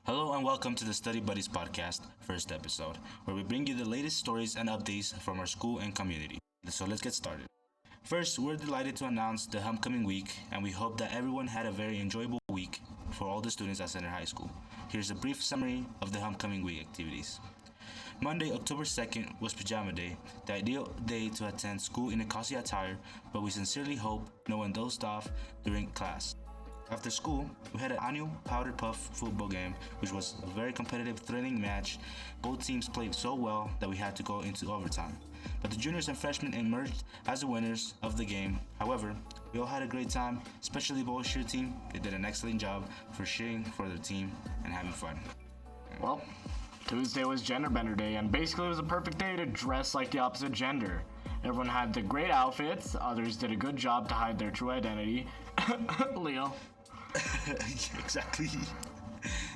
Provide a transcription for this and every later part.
Hello and welcome to the Study Buddies podcast, first episode, where we bring you the latest stories and updates from our school and community. So let's get started. First, we're delighted to announce the homecoming week, and we hope that everyone had a very enjoyable week for all the students at Center High School. Here's a brief summary of the homecoming week activities. Monday, October 2nd was Pajama Day, the ideal day to attend school in a cozy attire, but we sincerely hope no one dozed off during class. After school, we had an annual Powder Puff football game, which was a very competitive, thrilling match. Both teams played so well that we had to go into overtime. But the juniors and freshmen emerged as the winners of the game. However, we all had a great time, especially the boys cheer team. They did an excellent job for cheering for their team and having fun. Well, Tuesday was Gender Bender Day, and basically it was a perfect day to dress like the opposite gender. Everyone had the great outfits, others did a good job to hide their true identity. Leo. Exactly.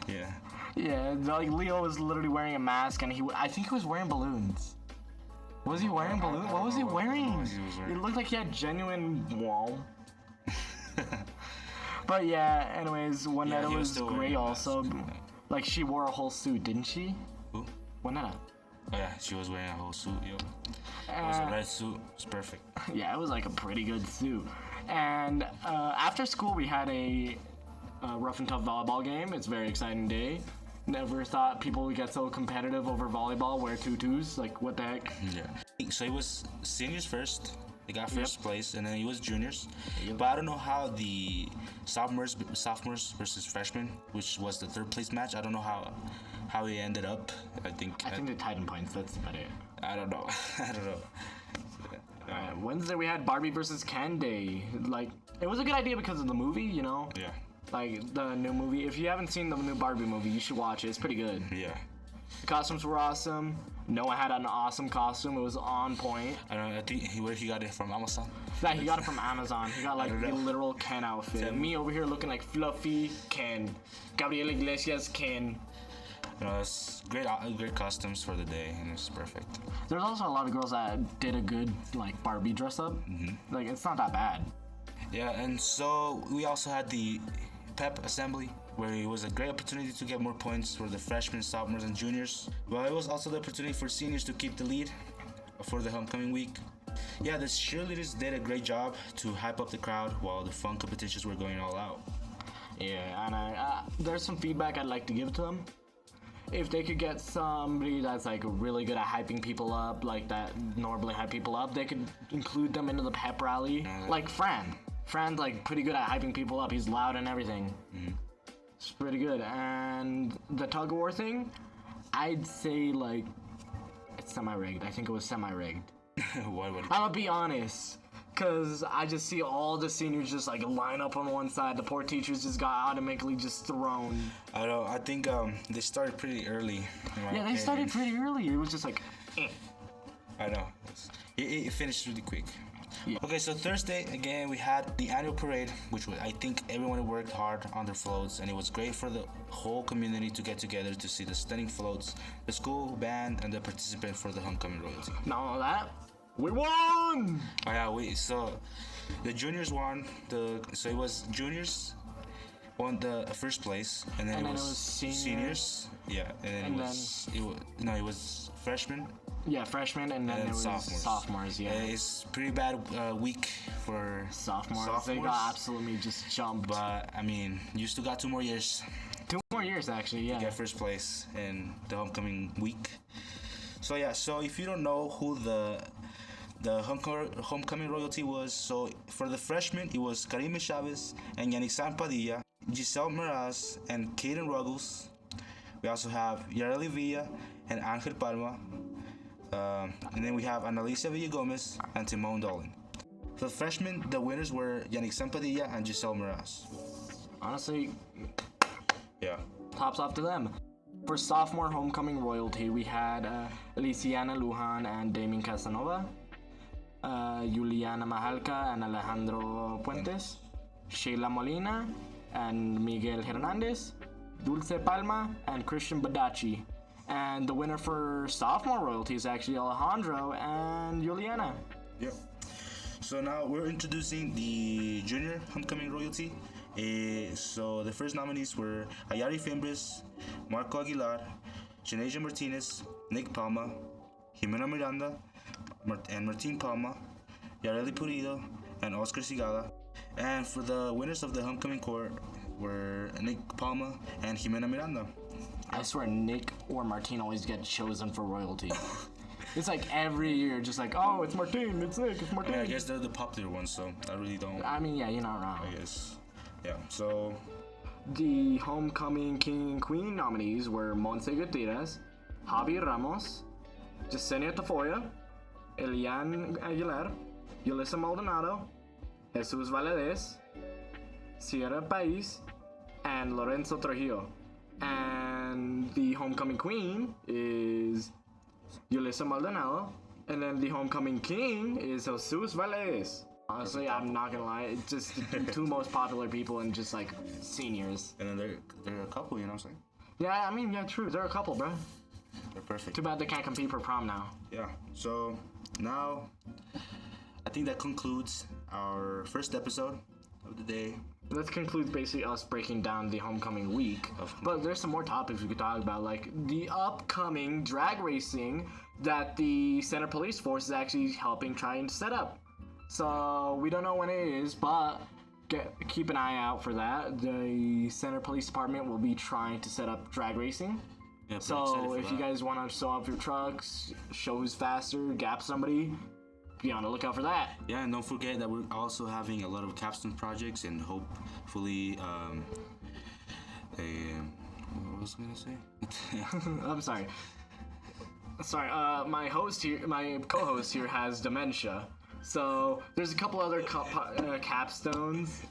Yeah. Yeah, like Leo was literally wearing a mask, and I think he was wearing balloons. Was he wearing balloons? What was he wearing? It looked like he had genuine wall. But yeah, anyways, Juanetta was great also. Like, she wore a whole suit, didn't she? Who? Juanetta. Oh yeah, she was wearing a whole suit, yo. It was a red suit. It was perfect. Yeah, it was like a pretty good suit. And after school, we had a rough and tough volleyball game. It's a very exciting day. Never thought people would get so competitive over volleyball, wear tutus. Like, what the heck? Yeah. So it was seniors first. They got first place, and then it was juniors. But I don't know how the sophomores versus freshmen, which was the third place match. I don't know how it ended up. I think they tied in points. That's about it. I don't know. Wednesday we had Barbie versus Ken Day. Like, it was a good idea because of the movie, you know? Yeah. Like, the new movie. If you haven't seen the new Barbie movie, you should watch it. It's pretty good. Yeah. The costumes were awesome. Noah had an awesome costume. It was on point. I think where he got it from Amazon. Yeah, he got it from Amazon. He got like the literal Ken outfit. Me over here looking like Fluffy Ken. Gabriel Iglesias Ken. It's great costumes for the day, and it's perfect. There's also a lot of girls that did a good like Barbie dress up. Mm-hmm. Like, it's not that bad. Yeah, and so we also had the pep assembly, where it was a great opportunity to get more points for the freshmen, sophomores, and juniors. Well, it was also the opportunity for seniors to keep the lead for the homecoming week. Yeah, the cheerleaders did a great job to hype up the crowd while the fun competitions were going all out. Yeah, and there's some feedback I'd like to give to them. If they could get somebody that's like really good at hyping people up, like that normally hype people up, they could include them into the pep rally. Like Fran. Fran's like pretty good at hyping people up. He's loud and everything. Mm-hmm. It's pretty good. And the tug of war thing, I'd say like it's semi-rigged. I think it was semi-rigged. Why would I'll be honest, because I just see all the seniors just like line up on one side. The poor teachers just got automatically just thrown. I don't. I think they started pretty early. Yeah, they started pretty early. It was just like, I know. It finished really quick. Yeah. Okay, so Thursday again we had the annual parade, which I think everyone worked hard on their floats, and it was great for the whole community to get together to see the stunning floats, the school band, and the participant for the homecoming royalty. Not all that, we won! Oh yeah, so the juniors won. So it was juniors won the first place, and then it was seniors. Yeah, and then it was freshmen. Yeah, freshmen, and then there was sophomores. Yeah, it's pretty bad week for sophomores. They got absolutely just jumped. But I mean, you still got 2 more years. 2 more years, actually. Yeah. To get first place in the homecoming week. So yeah, so if you don't know who the homecoming royalty was, so for the freshmen it was Karime Chavez and Yanixan Padilla, Giselle Meraz and Kaden Ruggles. We also have Yareli Villa and Angel Palma. And then we have Analicia Villagomez and Timon Dolan. For the freshmen, the winners were Yanixan Padilla and Giselle Meraz. Honestly, yeah. Tops off to them. For sophomore homecoming royalty, we had Elisiana Lujan and Damien Casanova, Juliana Majalca and Alejandro Puentes, Sheila Molina and Miguel Hernandez, Dulce Palma and Christian Badachi. And the winner for sophomore royalty is actually Alejandro and Juliana. Yep. So now we're introducing the junior homecoming royalty. So the first nominees were Ayari Fimbres, Marco Aguilar, Janasia Martinez, Nick Palma, Jimena Miranda, and Martin Palma, Yareli Pulido, and Oscar Sigala. And for the winners of the homecoming court were Nick Palma and Jimena Miranda. I swear Nick or Martin always get chosen for royalty. It's like every year, just like, oh, it's Martin, it's Nick, it's Martin. I guess they're the popular ones, so I really don't. I mean, yeah, you're not wrong. I guess. Yeah, so. The homecoming king and queen nominees were Montse Gutierrez, Javi Ramos, Yesenia Tafoya, Elian Aguilar, Yulissa Maldonado, Jesus Valadez, Sierra Pais, and Lorenzo Trujillo. And the homecoming queen is Yulissa Maldonado, and then the homecoming king is Jesus Valadez. Honestly, I'm not gonna lie, it's just the two most popular people and just like seniors. And then they're a couple, you know what I'm saying? Yeah, I mean, yeah, true. They're a couple, bro. They're perfect. Too bad they can't compete for prom now. Yeah, so now I think that concludes our first episode of the day. That concludes basically us breaking down the homecoming week. But there's some more topics we could talk about, like the upcoming drag racing that the Center Police Force is actually helping try and set up. So we don't know when it is, but keep an eye out for that. The Center Police Department will be trying to set up drag racing. Yeah, so if you guys want to show off your trucks, show who's faster, gap somebody, be on the lookout for that. Yeah, and don't forget that we're also having a lot of capstone projects and hopefully what was I gonna say? I'm sorry. My co-host here has dementia. So there's a couple other capstones.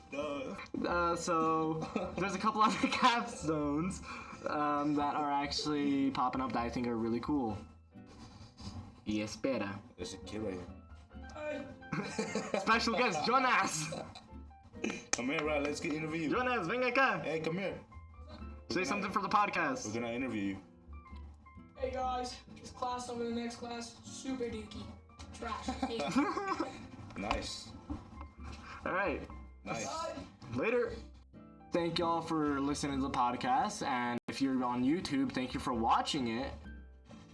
So there's a couple other capstones that are actually popping up that I think are really cool. Y espera. There's a kid right here. Special guest Jonas. Come here, right? Let's get interview you. Jonas, venga acá. Hey, come here. Say something for the podcast. We're gonna interview you. Hey guys, this class over the next class, super dookie. Trash. Nice. All right. Nice. Later. Thank y'all for listening to the podcast, and if you're on YouTube, thank you for watching it.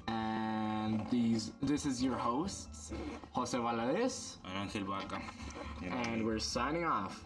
And this is your hosts, Jose Valadez And Angel Baca. and we're signing off.